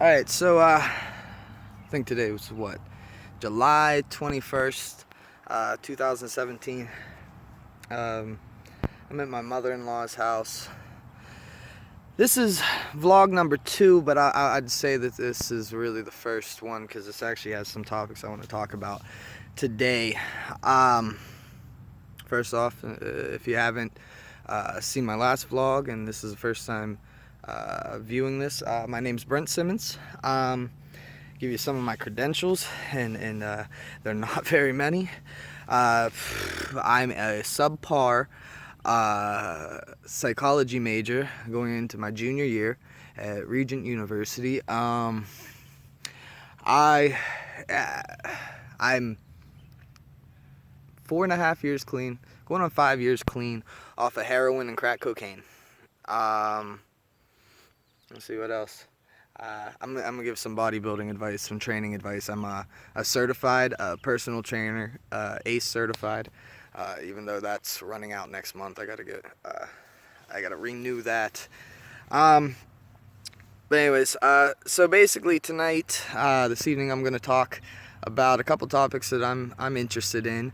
Alright, so I think today was what? July 21st, 2017. I'm at my mother-in-law's house. This is vlog number 2, but I'd say that this is really the first one because this actually has some topics I want to talk about today. First off, if you haven't seen my last vlog and this is the first time viewing this, my name's Brent Simmons. Give you some of my credentials, and they're not very many. I'm a subpar psychology major going into my junior year at Regent University. I'm 4.5 years clean, going on 5 years clean off of heroin and crack cocaine. Let's see what else. I'm gonna give some bodybuilding advice, some training advice. I'm a certified personal trainer, ACE certified. Even though that's running out next month, I gotta renew that. But anyways, so basically tonight, this evening, I'm gonna talk about a couple topics that I'm interested in,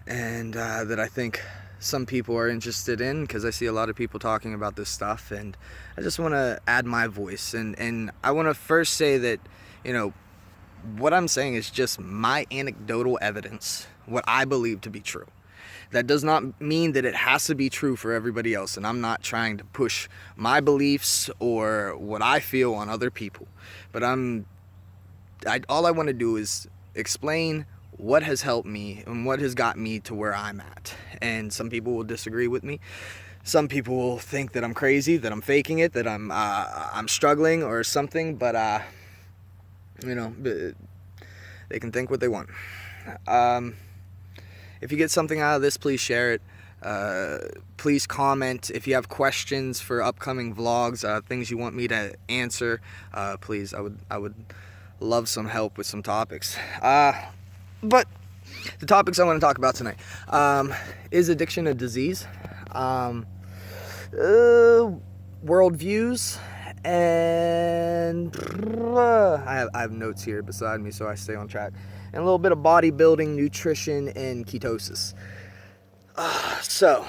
and that I think some people are interested in, because I see a lot of people talking about this stuff, and I just want to add my voice. And I want to first say that, you know, what I'm saying is just my anecdotal evidence, what I believe to be true. That does not mean that it has to be true for everybody else, and I'm not trying to push my beliefs or what I feel on other people. But all I want to do is explain what has helped me and what has got me to where I'm at. And some people will disagree with me. Some people will think that I'm crazy, that I'm faking it, that I'm struggling or something. But you know, they can think what they want. If you get something out of this, please share it. Please comment. If you have questions for upcoming vlogs, things you want me to answer, please. I would love some help with some topics. But the topics I want to talk about tonight, is addiction a disease? Worldviews, and I have notes here beside me so I stay on track, and a little bit of bodybuilding, nutrition, and ketosis. So,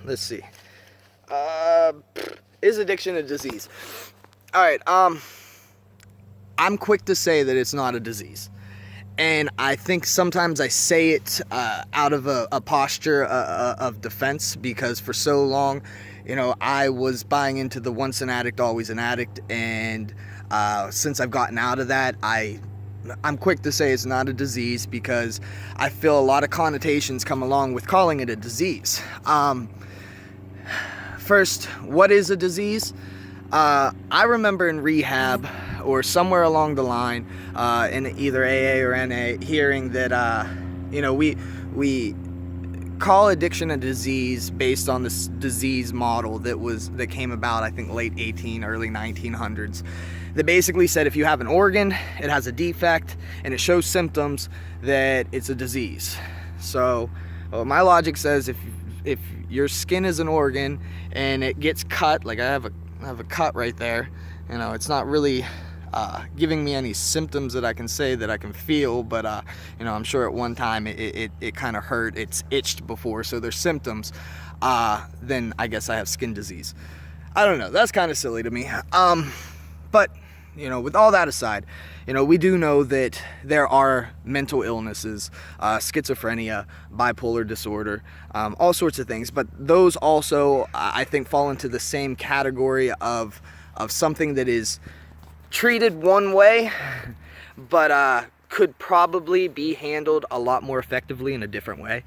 let's see. Is addiction a disease? Alright, I'm quick to say that it's not a disease. And I think sometimes I say it out of a posture of defense, because for so long, you know, I was buying into the once an addict, always an addict. And since I've gotten out of that, I'm quick to say it's not a disease, because I feel a lot of connotations come along with calling it a disease. First, what is a disease? I remember in rehab or somewhere along the line, in either AA or NA, hearing that, you know, we call addiction a disease based on this disease model that came about, I think, late 18, early 1900s. That basically said if you have an organ, it has a defect, and it shows symptoms, that it's a disease. So my logic says if your skin is an organ and it gets cut, like I have a cut right there, you know, it's not really giving me any symptoms that I can say that I can feel, but you know, I'm sure at one time it kind of hurt, it's itched before, so there's symptoms, then I guess I have skin disease. I don't know, that's kind of silly to me. But you know, with all that aside, you know, we do know that there are mental illnesses, schizophrenia, bipolar disorder, all sorts of things, but those also, I think, fall into the same category of something that is treated one way, but could probably be handled a lot more effectively in a different way,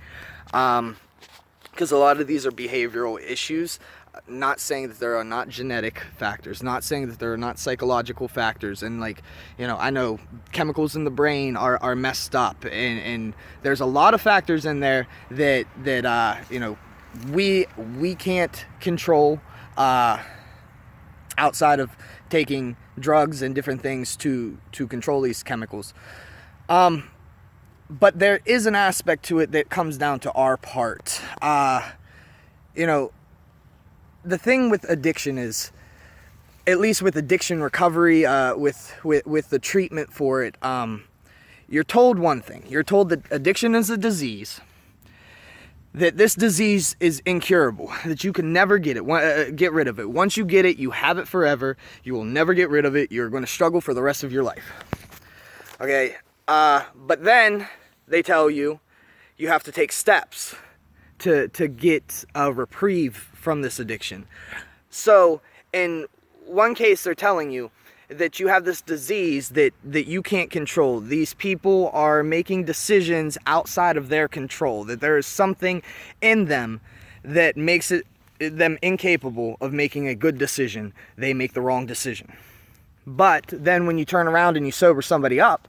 because a lot of these are behavioral issues. Not saying that there are not genetic factors, not saying that there are not psychological factors, and, like, you know, I know chemicals in the brain are messed up, and there's a lot of factors in there that you know, we can't control outside of taking drugs and different things to control these chemicals. But there is an aspect to it that comes down to our part. You know, the thing with addiction is at least with addiction recovery, with the treatment for it, you're told one thing. You're told that addiction is a disease, that this disease is incurable, that you can never get rid of it. Once you get it, you have it forever. You will never get rid of it. You're going to struggle for the rest of your life. Okay, but then they tell you you have to take steps to get a reprieve from this addiction. So in one case, they're telling you that you have this disease that you can't control. These people are making decisions outside of their control, that there is something in them that makes them incapable of making a good decision. They make the wrong decision. But then when you turn around and you sober somebody up,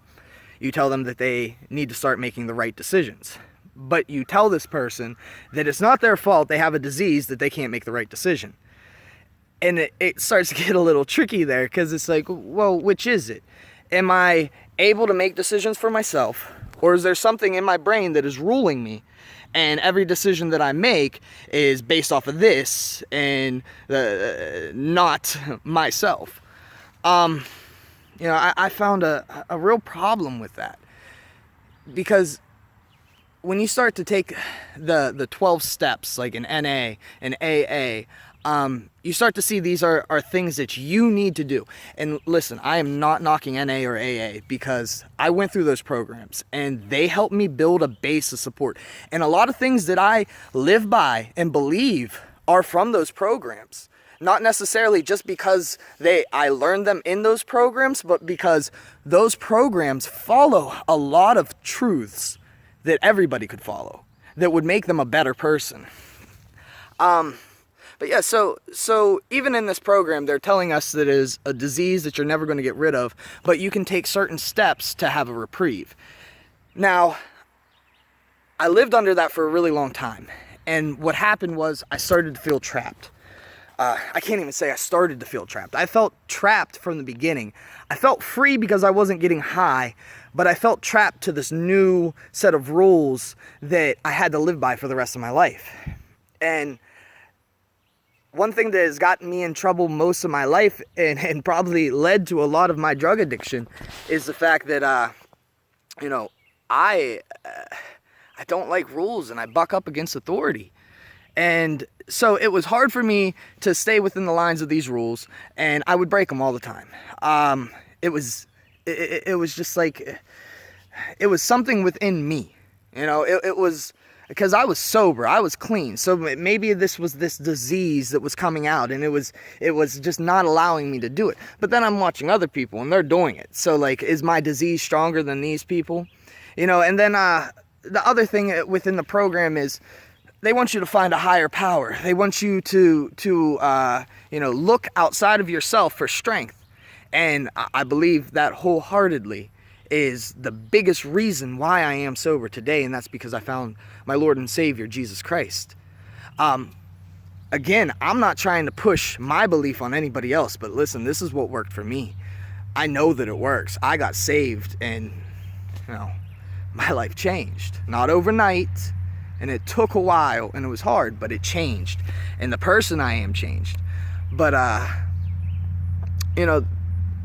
you tell them that they need to start making the right decisions. But you tell this person that it's not their fault, they have a disease, that they can't make the right decision. And it starts to get a little tricky there, because it's like, well, which is it? Am I able to make decisions for myself, or is there something in my brain that is ruling me, and every decision that I make is based off of this and not myself? I found a real problem with that, because when you start to take the 12 steps, like in NA and AA, you start to see these are things that you need to do. And listen, I am not knocking NA or AA, because I went through those programs and they helped me build a base of support. And a lot of things that I live by and believe are from those programs. Not necessarily just because I learned them in those programs, but because those programs follow a lot of truths that everybody could follow, that would make them a better person. But yeah, so even in this program, they're telling us that it is a disease that you're never going to get rid of, but you can take certain steps to have a reprieve. Now, I lived under that for a really long time, and what happened was I started to feel trapped. I can't even say I started to feel trapped. I felt trapped from the beginning. I felt free because I wasn't getting high, but I felt trapped to this new set of rules that I had to live by for the rest of my life. And one thing that has gotten me in trouble most of my life, and probably led to a lot of my drug addiction, is the fact that, I don't like rules, and I buck up against authority. And so it was hard for me to stay within the lines of these rules, and I would break them all the time. It was just like, it was something within me. It was because I was sober, I was clean. So maybe this was this disease that was coming out, and it was just not allowing me to do it. But then I'm watching other people and they're doing it. So like, is my disease stronger than these people? And then the other thing within the program is, they want you to find a higher power. They want you to look outside of yourself for strength. And I believe that wholeheartedly is the biggest reason why I am sober today, and that's because I found my Lord and Savior, Jesus Christ. Again, I'm not trying to push my belief on anybody else, but listen, this is what worked for me. I know that it works. I got saved, and my life changed. Not overnight. And it took a while, and it was hard, but it changed. And the person I am changed. But,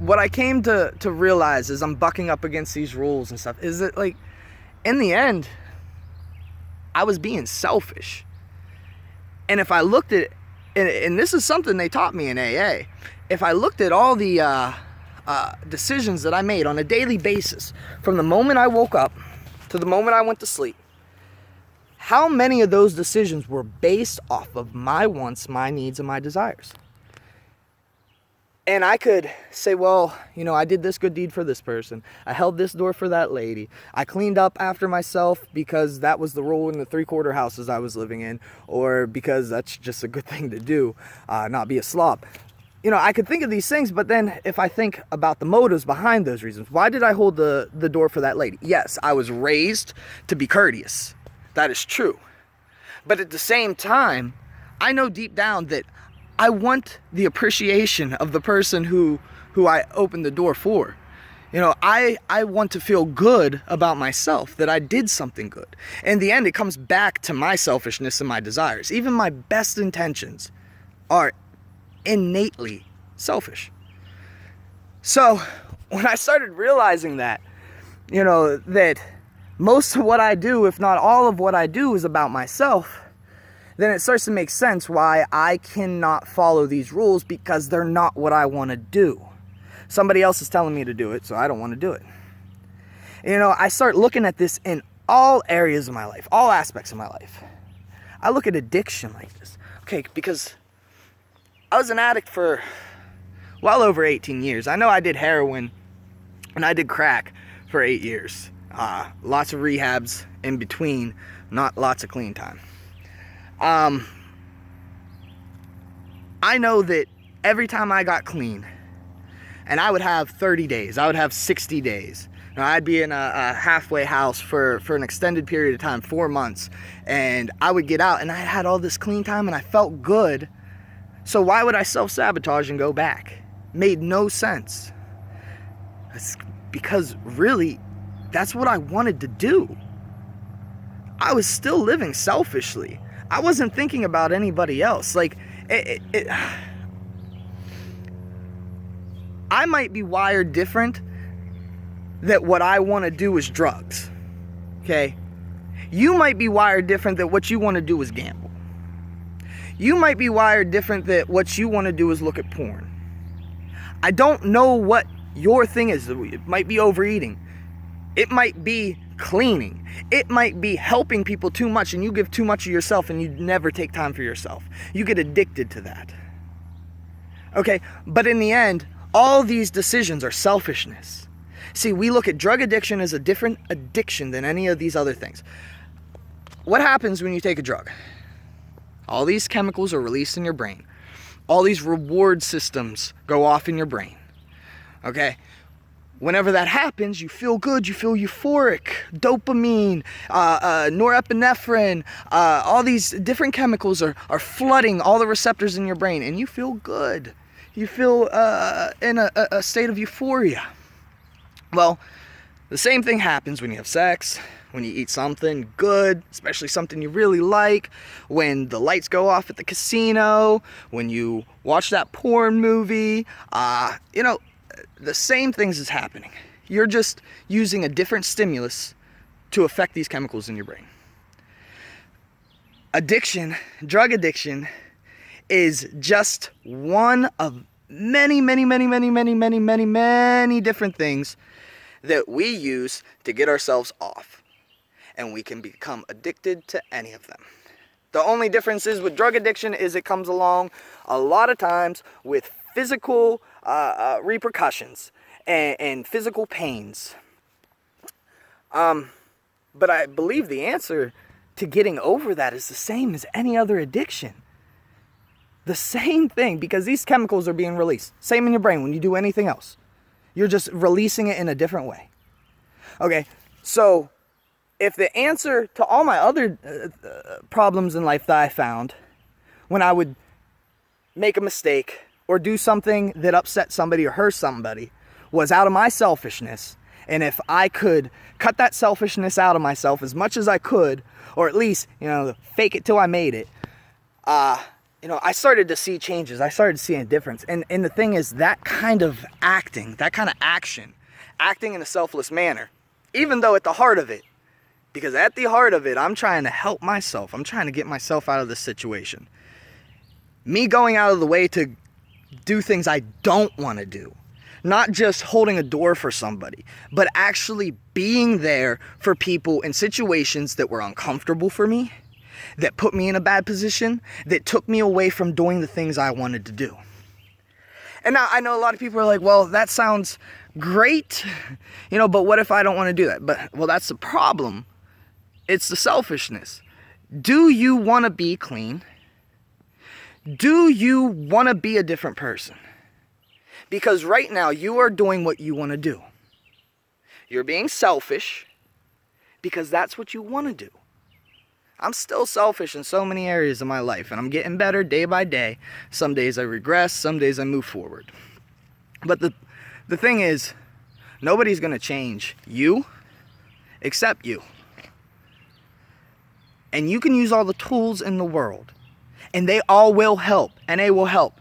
what I came to realize as I'm bucking up against these rules and stuff, is that, like, in the end, I was being selfish. And if I looked at, and this is something they taught me in AA, if I looked at all the decisions that I made on a daily basis, from the moment I woke up to the moment I went to sleep, how many of those decisions were based off of my wants, my needs, and my desires? And I could say, well, I did this good deed for this person. I held this door for that lady. I cleaned up after myself because that was the rule in the 3-quarter houses I was living in, or because that's just a good thing to do, not be a slob. I could think of these things, but then if I think about the motives behind those reasons, why did I hold the door for that lady? Yes, I was raised to be courteous. That is true. But at the same time, I know deep down that I want the appreciation of the person who I opened the door for. I want to feel good about myself, that I did something good. In the end, it comes back to my selfishness and my desires. Even my best intentions are innately selfish. So when I started realizing that, that most of what I do, if not all of what I do, is about myself, then it starts to make sense why I cannot follow these rules, because they're not what I want to do. Somebody else is telling me to do it, so I don't want to do it. I start looking at this in all areas of my life, all aspects of my life. I look at addiction like this. Okay, because I was an addict for well over 18 years. I know I did heroin and I did crack for 8 years. Lots of rehabs in between, not lots of clean time. I know that every time I got clean, and I would have 30 days, I would have 60 days. I'd be in a halfway house for an extended period of time, 4 months, and I would get out and I had all this clean time and I felt good. So why would I self-sabotage and go back? Made no sense. It's because really, that's what I wanted to do. I was still living selfishly. I wasn't thinking about anybody else. I might be wired different, that what I want to do is drugs, okay? You might be wired different that what you want to do is gamble. You might be wired different that what you want to do is look at porn. I don't know what your thing is. It might be overeating. It might be cleaning. It might be helping people too much and you give too much of yourself and you never take time for yourself. You get addicted to that. Okay, but in the end, all these decisions are selfishness. See, we look at drug addiction as a different addiction than any of these other things. What happens when you take a drug? All these chemicals are released in your brain. All these reward systems go off in your brain. Okay? Whenever that happens, you feel good, you feel euphoric, dopamine, norepinephrine, all these different chemicals are flooding all the receptors in your brain, and you feel good. You feel in a state of euphoria. Well, the same thing happens when you have sex, when you eat something good, especially something you really like, when the lights go off at the casino, when you watch that porn movie, the same things is happening. You're just using a different stimulus to affect these chemicals in your brain. Addiction, drug addiction, is just one of many different things that we use to get ourselves off. And we can become addicted to any of them. The only difference is with drug addiction is it comes along a lot of times with physical repercussions and physical pains. But I believe the answer to getting over that is the same as any other addiction. The same thing, because these chemicals are being released. Same in your brain when you do anything else. You're just releasing it in a different way. Okay, so if the answer to all my other problems in life that I found, when I would make a mistake or do something that upset somebody or hurt somebody, was out of my selfishness, and if I could cut that selfishness out of myself as much as I could, or at least, fake it till I made it, I started to see changes. I started seeing a difference. And the thing is, that kind of acting, that kind of action, acting in a selfless manner, even though at the heart of it, because at the heart of it, I'm trying to help myself. I'm trying to get myself out of this situation. Me going out of the way to do things I don't want to do. Not just holding a door for somebody, but actually being there for people in situations that were uncomfortable for me, that put me in a bad position, that took me away from doing the things I wanted to do. And now I know a lot of people are like, well, that sounds great, but what if I don't want to do that? Well, that's the problem. It's the selfishness. Do you want to be clean? Do you want to be a different person? Because right now you are doing what you want to do. You're being selfish because that's what you want to do. I'm still selfish in so many areas of my life, and I'm getting better day by day. Some days I regress, some days I move forward. But the thing is, nobody's going to change you except you. And you can use all the tools in the world, and they all will help, and they will help